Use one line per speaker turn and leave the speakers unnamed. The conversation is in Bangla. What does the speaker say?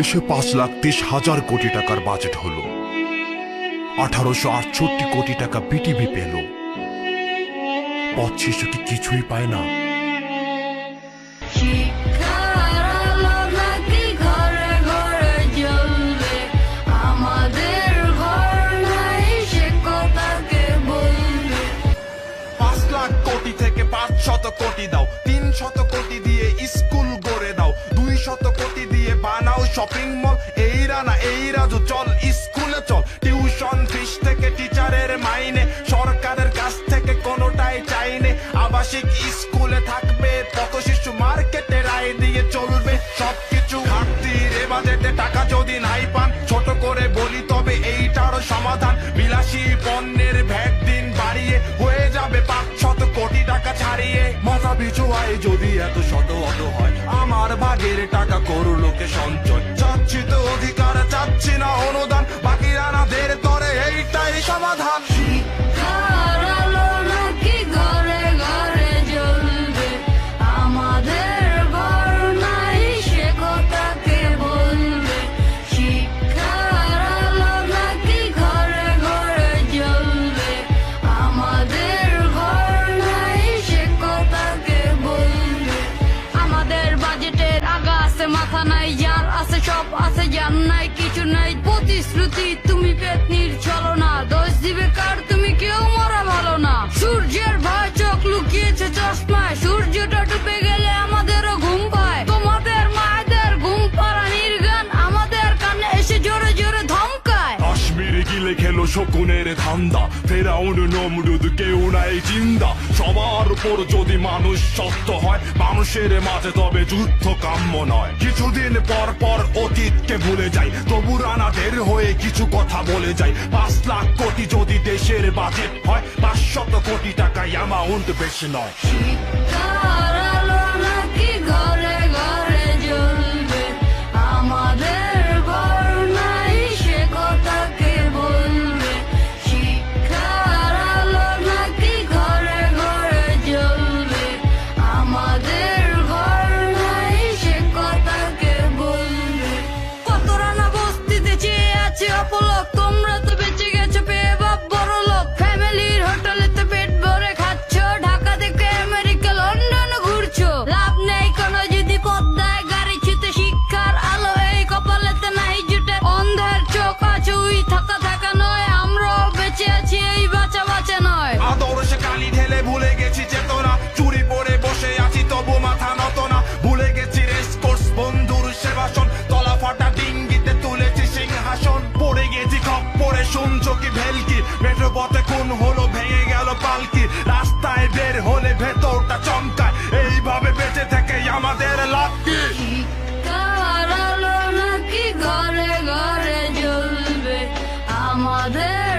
দেশে 5,30,000 কোটি টাকার বাজেট হলো। 1868 কোটি টাকা বিটিভি পেল। পথ শিশু কি কিছুই পায় না?
কোটি থেকে 500 কোটি দাও, 300 কোটি দিয়ে স্কুল গড়ে দাও, 200 কোটি দিয়ে বানাও শপিং মল। এই রানা এই রাজু চল স্কুলে চল, টিউশন ফিস থেকে টিচারের মাইনে, সরকারের কাছ থেকে কোনোটাই চাইনে। আবাসিক স্কুলে থাকবে পথ শিশু, মার্কেটের আয় দিয়ে চলবে সবকিছু। ঘাটতির এ বাজেটে টাকা যদি নাই পান, ছোট করে বলি তবে এইটারও সমাধান। বিলাসী পণ্যের ভ্যাট দিন বাড়িয়ে হয়ে যাবে 500 কোটি টাকা ছাড়িয়ে। মাথা পিছু আয় যদি এত শত অত হয়, আমার ভাগের টাকা করো লোকে সঞ্চয়। চাচ্ছি তো অধিকার, চাচ্ছি না অনুদান, বাকি রানাদের তরে এইটাই সমাধান।
মাথা নাই, যার আছে সব আছে, যার নাই কিছু নাই। প্রতিশ্রুতি তুমি পেতনির চলো না, দোষ দিবে কার তুমি কেউ মরা ভালো না। সূর্যের ভয় চোখ লুকিয়েছে চশমায়, সূর্যটা ডুবে গেলে আমাদেরও ঘুম পায়। তোমাদের মায়েদের ঘুম পাড়ানির গান আমাদের কানে এসে জোরে জোরে ধমকায়।
কাশ্মীরে গিলে খেলো শকুনের ধান্দা, ফেরাউন নমরুদ কেউ নাই জিন্দা। সবার উপর যদি মানুষ সত্য হয়, মানুষের মাঝে তবে যুদ্ধ কাম্য নয়। কিছুদিন পর পর অতীতকে ভুলে যাই, তবু রানাদের হয়ে কিছু কথা বলে যাই। 5 লাখ কোটি যদি দেশের বাজেট হয়, 500 কোটি টাকা অ্যামাউন্ট বেশি নয়।
শিক্ষার আলো নাকি ঘরে ঘরে জ্বলবে, আমাদের ঘর নাই সে কথা কে বলবে। শিক্ষার আলো নাকি ঘরে ঘরে জ্বলবে, আমাদের ঘর নাই সে কথা কে বলবে। কত রানা বস্তিতে চেয়ে আছে অপলক, তোমরা তো বেঁচে গেছো পেয়ে বাপ বড় লোক। ফ্যামিলির হোটেলেতে পেট ভরে খাচ্ছ, ঢাকা থেকে আমেরিকা লন্ডন ঘুরছো। লাভ নেই কোনো যদি পদ্মায় গাড়ি ছুতে, শিক্ষার আলো এই কপালেতে নাই জুটে। অন্ধের চোখ আছে উই থাকা থাকা নয়, আমরাও বেঁচে আছি এই বাঁচা বাঁচা নয়।
আদর্শে কালি ঢেলে ভুলে গেছি চেতনা, চুরি পরে বসে আছি তবু মাথা নত না। ভুলে গেছি রেস কোর্স বন্ধুর সেবাসন, তলা ফাটা ডিঙ্গিতে তুলেছি সিংহাসন। পড়ে গেছি খপ পড়ে শুনছো কি ভেলকি, মেট্রো পথে খুন হলো ভেঙে গেল পালকি। রাস্তায় বের হলে ভেতরটা চমকায়, এইভাবে বেঁচে থেকে আমাদের লাভ কি?
শিক্ষার আলো নাকি ঘরে ঘরে জ্বলবে, আমাদের